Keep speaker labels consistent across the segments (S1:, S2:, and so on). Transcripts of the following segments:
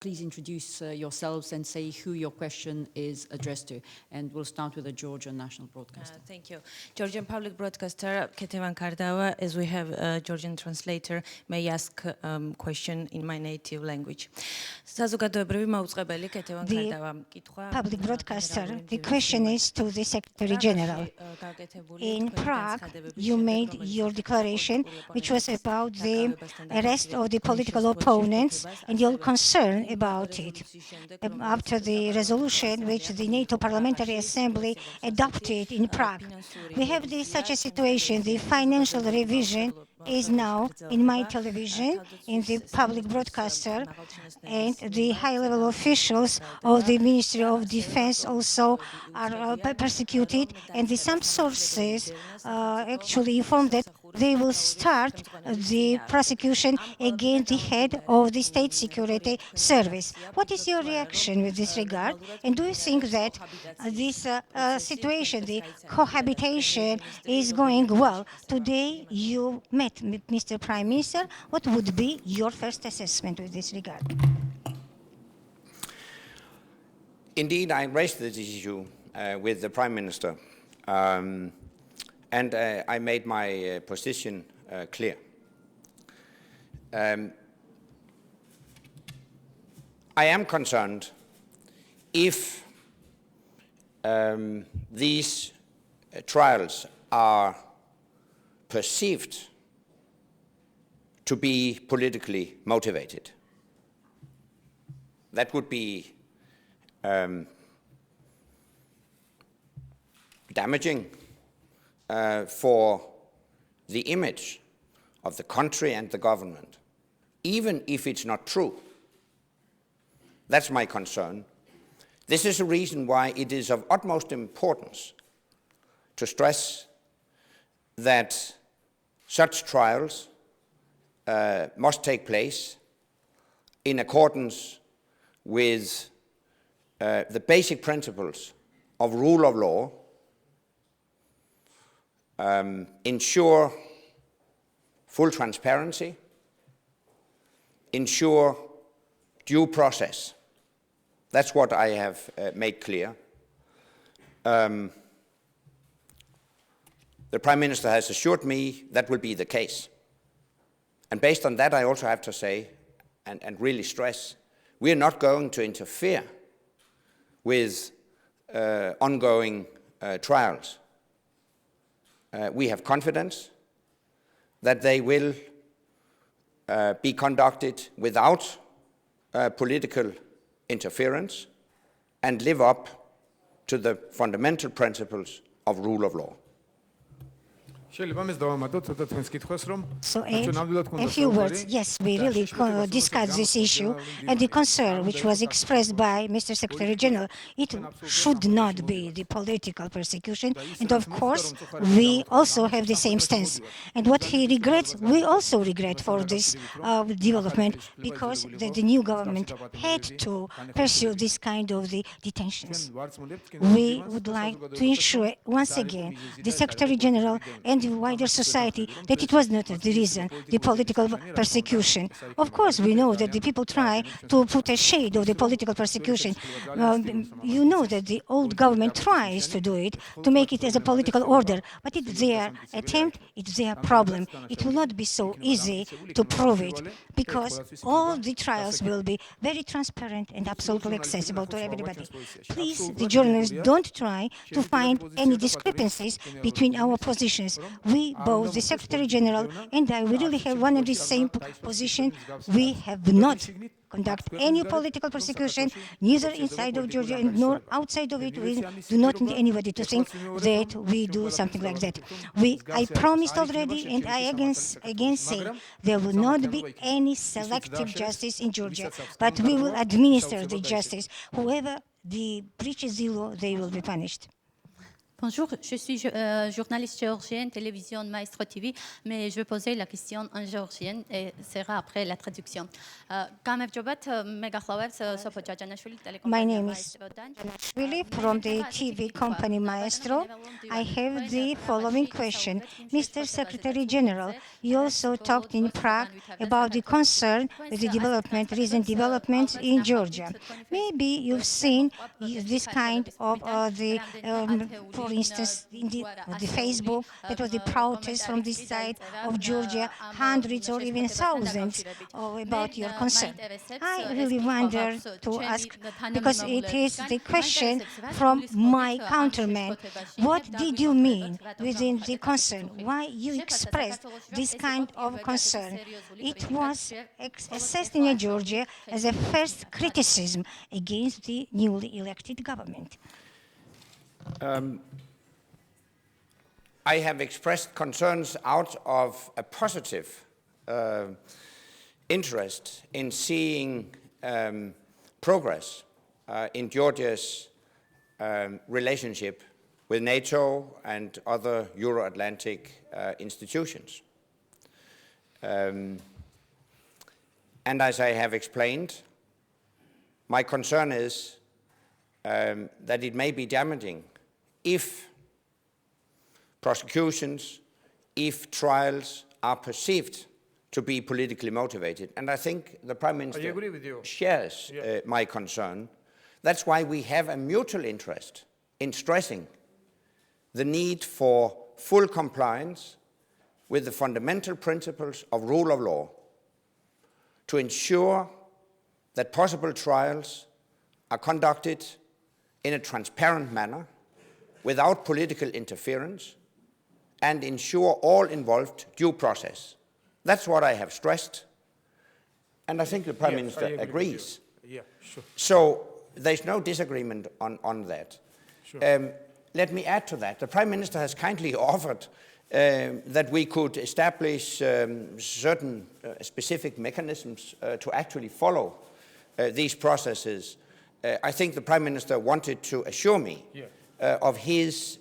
S1: Please introduce yourselves and say who your question is addressed to. And we'll start with the Georgian national broadcaster.
S2: Thank you. Georgian public broadcaster, Ketevan Kardawa. As we have a Georgian translator, may I ask question in my native language.
S3: The public broadcaster, the question is to the Secretary General. In Prague, you made your declaration, which was about the arrest of the political opponents and your concern about it. After the resolution which the NATO Parliamentary Assembly adopted in Prague, we have such a situation. The financial revision is now in my television, in the public broadcaster, and the high-level officials of the Ministry of Defense also are persecuted, and some sources actually inform that they will start the prosecution against the head of the State Security Service. What is your reaction with this regard? And do you think that this situation, the cohabitation, is going well? Today you met Mr. Prime Minister. What would be your first assessment with this regard?
S4: Indeed, I raised this issue with the Prime Minister. And I made my position clear. I am concerned if these trials are perceived to be politically motivated. That would be damaging for the image of the country and the government, even if it's not true. That's my concern. This is a reason why it is of utmost importance to stress that such trials must take place in accordance with the basic principles of rule of law, ensure full transparency, ensure due process. That's what I have made clear. The Prime Minister has assured me that will be the case. And based on that, I also have to say, and really stress, we are not going to interfere with ongoing trials. We have confidence that they will be conducted without political interference and live up to the fundamental principles of rule of law.
S3: So a few words. Yes, we really discussed this issue, and the concern which was expressed by Mr. Secretary General, it should not be the political persecution, and of course we also have the same stance. And what he regrets, we also regret for this development, because the new government had to pursue this kind of the detentions. We would like to ensure once again the Secretary General and the wider society that it was not the reason, the political persecution. Of course, we know that the people try to put a shade of the political persecution. You know that the old government tries to do it, to make it as a political order, but it's their attempt, it's their problem. It will not be so easy to prove it, because all the trials will be very transparent and absolutely accessible to everybody. Please, the journalists, don't try to find any discrepancies between our positions. We, both the Secretary General and I, we really have one and the same position. We have not conduct any political persecution, neither inside of Georgia nor outside of it. We do not need anybody to think that we do something like that. I promised already, and I again say, there will not be any selective justice in Georgia, but we will administer the justice. Whoever breaches the law, they will be punished.
S5: Bonjour, je suis journaliste géorgienne, télévision Maestro TV, mais je vais poser la question en géorgienne et sera après la traduction.
S3: My name is Janashvili from the TV company Maestro. I have the following question. Mr. Secretary General, you also talked in Prague about the concern with the recent developments in Georgia. Maybe you've seen this kind of for instance, in the Facebook, that was the protest from this side of Georgia, hundreds or even thousands about your concern. I really wonder to ask, because it is the question from my countrymen, what did you mean within the concern? Why you expressed this kind of concern? It was assessed in Georgia as a first criticism against the newly elected government.
S4: I have expressed concerns out of a positive interest in seeing progress in Georgia's relationship with NATO and other Euro-Atlantic institutions. And as I have explained, my concern is that it may be damaging if prosecutions, if trials are perceived to be politically motivated. And I think the Prime Minister shares my concern. That's why we have a mutual interest in stressing the need for full compliance with the fundamental principles of rule of law to ensure that possible trials are conducted in a transparent manner without political interference and ensure all involved due process. That's what I have stressed, and I think the Prime Minister agrees.
S6: Yeah, sure.
S4: So there's no disagreement on that.
S6: Sure.
S4: Let me add to that. The Prime Minister has kindly offered that we could establish certain specific mechanisms to actually follow these processes. I think the Prime Minister wanted to assure me of his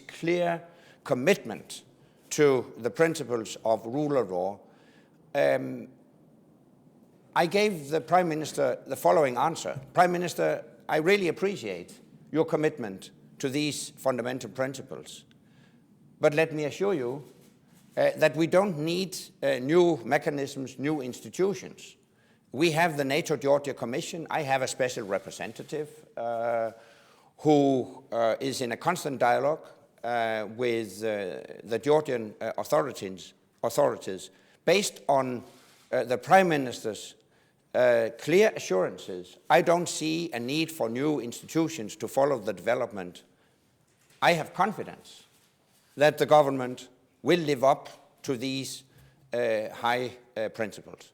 S4: clear commitment to the principles of rule of law. I gave the Prime Minister the following answer. Prime Minister, I really appreciate your commitment to these fundamental principles. But let me assure you that we don't need new mechanisms, new institutions. We have the NATO-Georgia Commission. I have a special representative who is in a constant dialogue with the Georgian authorities based on the Prime Minister's clear assurances. I don't see a need for new institutions to follow the development. I have confidence that the government will live up to these high principles.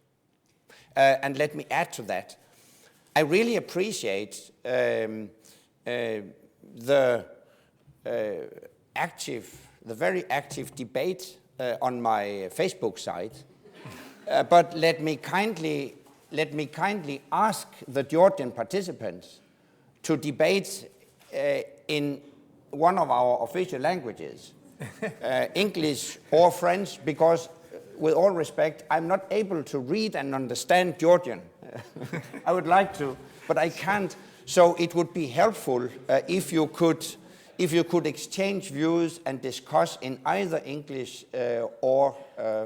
S4: And let me add to that. I really appreciate the very active debate on my Facebook site. But let me kindly ask the Georgian participants to debate in one of our official languages, English or French, because with all respect, I'm not able to read and understand Georgian. I would like to, but I can't. So it would be helpful if you could exchange views and discuss in either English or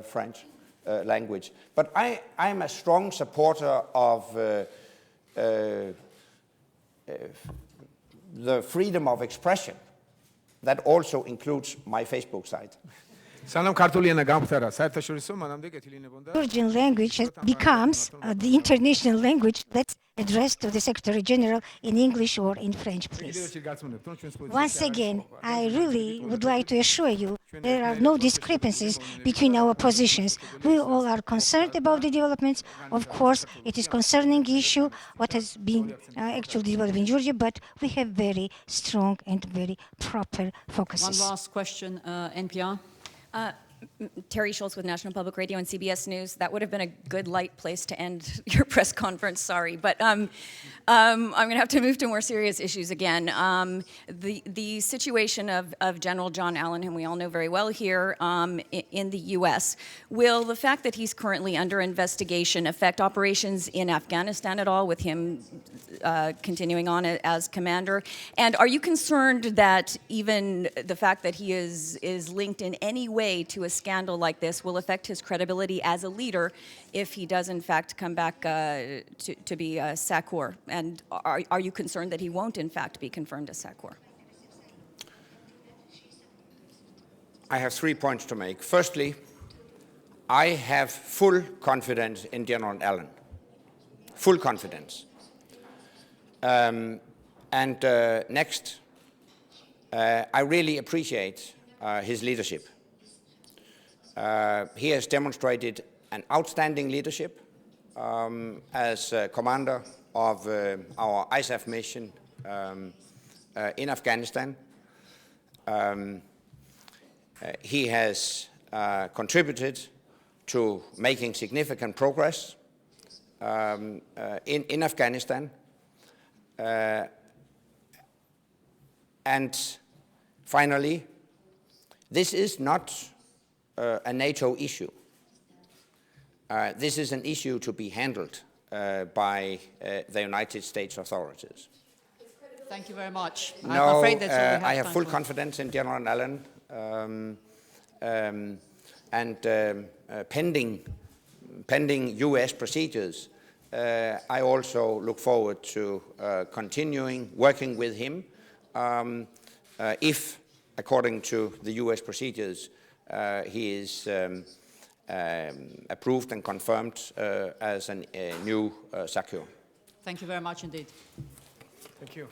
S4: French language. But I'm a strong supporter of the freedom of expression. That also includes my Facebook site.
S3: Georgian language becomes the international language. Let's address to the Secretary General in English or in French, please. Once again, I really would like to assure you there are no discrepancies between our positions. We all are concerned about the developments. Of course, it is concerning issue what has been actually developed in Georgia, but we have very strong and very proper focuses.
S1: One last question, NPR.
S6: Terry Schultz with National Public Radio and CBS News. That would have been a good light place to end your press conference, sorry. But I'm going to have to move to more serious issues again. The situation of General John Allen, whom we all know very well here in the U.S., will the fact that he's currently under investigation affect operations in Afghanistan at all, with him continuing on as commander? And are you concerned that even the fact that he is linked in any way to a scandal like this will affect his credibility as a leader if he does in fact come back to be SACOR? And are you concerned that he won't in fact be confirmed as SACOR?
S4: I have 3 points to make. Firstly, I have full confidence in General Allen. Full confidence. Next, I really appreciate his leadership. He has demonstrated an outstanding leadership as commander of our ISAF mission in Afghanistan. He has contributed to making significant progress in Afghanistan. And finally, this is not a NATO issue. This is an issue to be handled by the United States authorities.
S1: Thank you very much.
S4: No,
S1: I'm afraid that's all we have
S4: I have
S1: time
S4: full
S1: for.
S4: confidence in General Allen, pending U.S. procedures. I also look forward to continuing working with him if, according to the U.S. procedures, he is approved and confirmed as a new SACOR.
S1: Thank you very much indeed.
S7: Thank you.